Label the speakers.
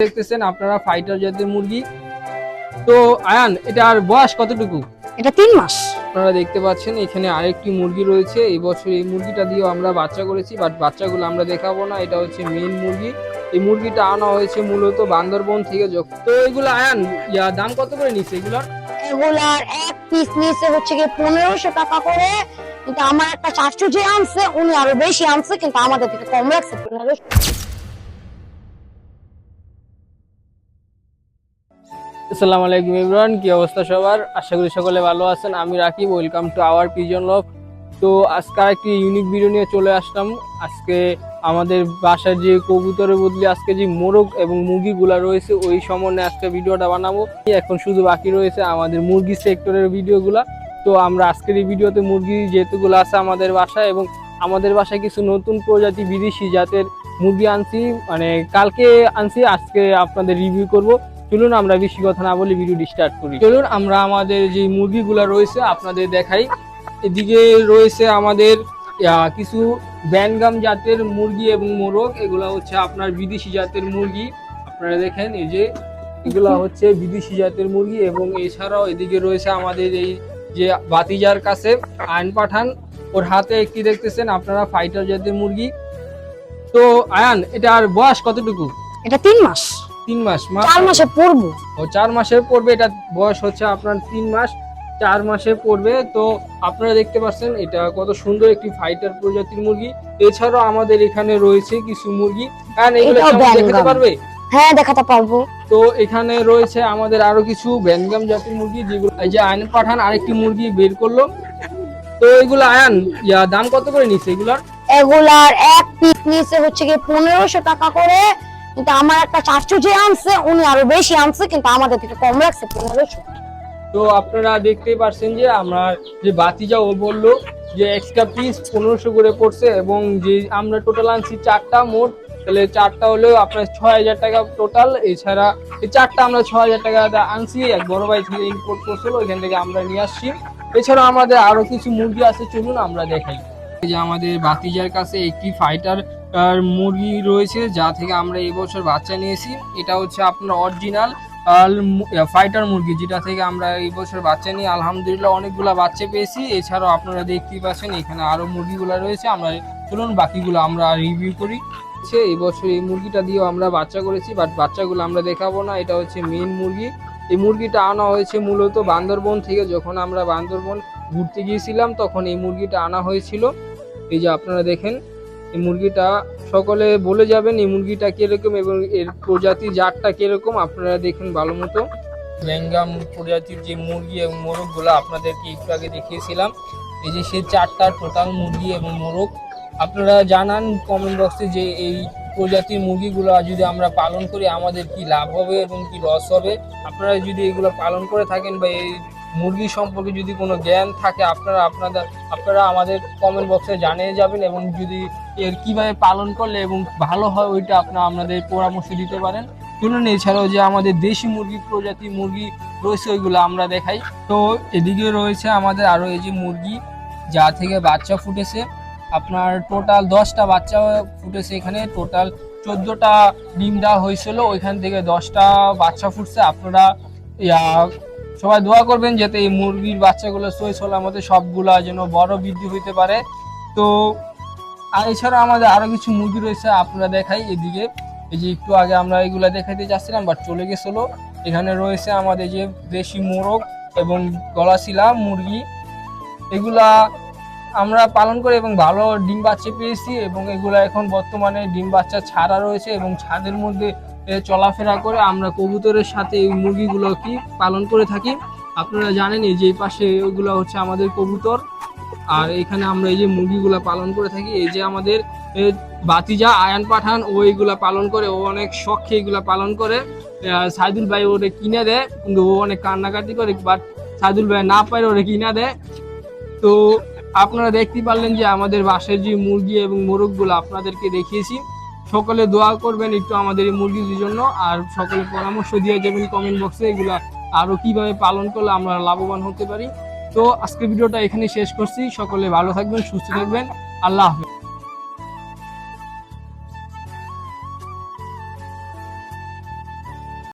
Speaker 1: দেখতেছেন আপনারা ফাইটার জাতের মুরগি। তো আয়ান, এটার বয়স কতটুকু?
Speaker 2: এটা 3 মাস।
Speaker 1: আপনারা দেখতে পাচ্ছেন এখানে আরেকটি মুরগি রয়েছে। এই বছর এই মুরগিটা দিয়েও আমরা বাচ্চা করেছি, বাট বাচ্চাগুলো আমরা দেখাবো না। এটা হচ্ছে মেইন মুরগি। এই মুরগিটা আনা হয়েছে মূলত বান্দরবন থেকে। তো এগুলো আয়ান দাম কত করে নিচ্ছে এগুলার?
Speaker 2: এগুলার এক পিস নিচে হচ্ছে কি 1500 টাকা করে, কিন্তু আমার একটা চাচু যে আনছে উনি আরো বেশি আনছে, কিন্তু আমাদের থেকে কম রাখছে 1500।
Speaker 1: আসসালামু আলাইকুম এভরিওয়ান, কি অবস্থা সবার? আশা করি সকলে ভালো আছেন। আমি Rakib, welcome to our pigeon loft. তো আজকে একটি ইউনিক ভিডিও নিয়ে চলে আসলাম। আজকে আমাদের বাসার যে কবুতরের বদলে আজকে যে মোরগ এবং মুরগিগুলা রয়েছে ওই সম্বন্ধে আজকে ভিডিওটা বানাবো। এখন শুধু বাকি রয়েছে আমাদের মুরগি সেক্টরের ভিডিওগুলা। তো আমরা আজকের এই ভিডিওতে মুরগি যেহেতুগুলো আছে আমাদের বাসায়, এবং আমাদের বাসায় কিছু নতুন প্রজাতি বিদেশি জাতের মুরগি আনছি, মানে কালকে আনছি, আজকে আপনাদের রিভিউ করব। চলুন আমরা বেশি কথা না বলে ভিডিওটি স্টার্ট করি। চলুন আমরা আমাদের যে মুরগিগুলা রয়েছে আপনাদের দেখাই। এদিকে রয়েছে আমাদের কিছু ব্যানগাম জাতের মুরগি এবং মোরগ। এগুলা হচ্ছে আপনার বিদেশি জাতের মুরগি। আপনারা দেখেন এই যে এগুলা হচ্ছে বিদেশি জাতের মুরগি। এবং এছাড়াও এদিকে রয়েছে আমাদের এই যে বাতিজার কাছে আয়ন পাঠান, ওর হাতে একটি দেখতেছেন আপনারা ফাইটার জাতের মুরগি। তো আয়ান, এটার বয়স কতটুকু?
Speaker 2: এটা 3 মাস।
Speaker 1: 3 মাস?
Speaker 2: 4 মাসে পড়বো।
Speaker 1: ও 4 মাসের পড়বে। এটা বয়স হচ্ছে আপনার 3 মাস 4 মাসে পড়বে। তো আপনারা দেখতে পাচ্ছেন এটা কত সুন্দর একটি ফাইটার প্রজাতির মুরগি। এছাড়াও আমাদের এখানে রয়েছে কিছু মুরগি। এগুলো দেখাতে পারবে?
Speaker 2: হ্যাঁ, দেখাতে পারবো।
Speaker 1: তো এখানে রয়েছে আমাদের আরো কিছু ব্যানগাম জাতের মুরগি, যেগুলো এই যে আয়ন পাঠান আরেকটি মুরগি বের করলো। তো এগুলো আয়ান দাম কত করে নিচ্ছে এগুলার?
Speaker 2: এগুলার এক পিস নিচে হচ্ছে কি 1500 টাকা করে, কিন্তু আমার একটা চাচু যে আনছে উনি আরো বেশি আনছে, কিন্তু আমাদের থেকে কম রাখছে 1500।
Speaker 1: তো আপনারা দেখতেই পাচ্ছেন যে আমরা যে বাতিজা ও বললো যে এক্সট্রা পিস 1500 করে পড়ছে, এবং যে আমরা টোটাল আনছি 4টা মোট, তাহলে 4টা হলেও আপনার 6000 টাকা টোটাল। এছাড়া এই 4টা আমরা 6000 টাকা আনছি, এক বড় ভাই থেকে ইম্পোর্ট করছিল, ওইখান থেকে আমরা নিয়ে আসছি। এছাড়া আমাদের আরো কিছু মুরগি আছে, চলুন আমরা দেখাই। যে আমাদের বাতিজার কাছে একটি ফাইটার মুরগি রয়েছে, যা থেকে আমরা এই বছর বাচ্চা নিয়েছি। এটা হচ্ছে আপনার অরিজিনাল ফাইটার মুরগি, যেটা থেকে আমরা এই বছর বাচ্চা নিয়ে আলহামদুলিল্লাহ অনেকগুলা বাচ্চা পেয়েছি। এছাড়াও আপনারা দেখতেই পাচ্ছেন এখানে আরো মুরগিগুলো রয়েছে। আমরা চলুন বাকিগুলো আমরা রিভিউ করি। এই বছর এই মুরগিটা দিয়েও আমরা বাচ্চা করেছি, বাট বাচ্চাগুলো আমরা দেখাবো না। এটা হচ্ছে মেইন মুরগি। এই মুরগিটা আনা হয়েছে মূলত বান্দরবন থেকে। যখন আমরা বান্দরবন ঘুরতে গিয়েছিলাম তখন এই মুরগিটা আনা হয়েছিল। এই যে আপনারা দেখেন এই মুরগিটা, সকলে বলে যাবেন এই মুরগিটা কিরকম এবং এর প্রজাতি জাতটা কিরকম। আপনারা দেখুন ভালো মতো। ব্যাঙ্গাম প্রজাতির যে মুরগি এবং মোরগ গুলা আপনাদেরকে একটু আগে দেখিয়েছিলাম। এই যে সেই 4টা টোটাল মুরগি এবং মোরগ। আপনারা জানান কমেন্ট বক্সে যে এই প্রজাতির মুরগিগুলো যদি আমরা পালন করি আমাদের কি লাভ হবে এবং কি লস হবে। আপনারা যদি এগুলো পালন করে থাকেন বা এই মুরগি সম্পর্কে যদি কোনো জ্ঞান থাকে আপনারা আমাদের কমেন্ট বক্সে জানিয়ে যাবেন, এবং যদি এর কিভাবে পালন করলে এবং ভালো হয় ওইটা আপনারা আমাদের পরামর্শ দিতে পারেন। চলুন এছাড়াও যে আমাদের দেশি মুরগি প্রজাতি মুরগি রয়েছে ওইগুলো আমরা দেখাই। তো এদিকে রয়েছে আমাদের আরো এই যে মুরগি যা থেকে বাচ্চা ফুটেছে। আপনার টোটাল 10টা বাচ্চা ফুটেছে। এখানে টোটাল 14টা ডিম দেওয়া হয়েছিল, ওইখান থেকে 10টা বাচ্চা ফুটছে। আপনারা সবাই দোয়া করবেন যাতে এই মুরগির বাচ্চাগুলো সই সালামতে সবগুলা যেন বড় বৃদ্ধি হইতে পারে। তো আর এছাড়া আমাদের আরো কিছু মুরগি রয়েছে, আপনারা দেখাই। এদিকে এই যে একটু আগে আমরা এগুলা দেখাইতে যাচ্ছিলাম বাট চলে গেছিল। এখানে রয়েছে আমাদের যে দেশি মোরগ এবং গলাশিলা মুরগি। এগুলা আমরা পালন করে এবং ভালো ডিম বাচ্চা পেয়েছি, এবং এগুলা এখন বর্তমানে ডিম বাচ্চা ছাড়া রয়েছে এবং ছাদের মধ্যে চলাফেরা করে। আমরা কবুতরের সাথে এই মুরগিগুলো কি পালন করে থাকি। আপনারা জানেন এই যে পাশে ওইগুলো হচ্ছে আমাদের কবুতর, আর এখানে আমরা এই যে মুরগিগুলা পালন করে থাকি। এই যে আমাদের বাতিজা আয়ান পাঠান ও এইগুলা পালন করে, ও অনেক শখে এগুলা পালন করে। সাইদুল ভাই ওরে কিনে দেয়, কিন্তু ও অনেক কান্নাকাটি করে, বাট সাইদুল ভাই না পারে ওরে কিনে দেয়। তো আপনারা দেখতে পারলেন যে আমাদের বাসার যে মুরগি এবং মোরগগুলো আপনাদেরকে দেখিয়েছি। সকলে দোয়া করবেন একটু আমাদের এই মুরগির জন্য, আর সকলে পরামর্শ দিয়ে যাবেন কমেন্ট বক্সে এগুলা আরো কিভাবে পালন করলে আমরা লাভবান হতে পারি। তো আজকের ভিডিওটা এখানে শেষ করছি। সকলে ভালো থাকবেন, সুস্থ থাকবেন। আল্লাহ হাফেজ।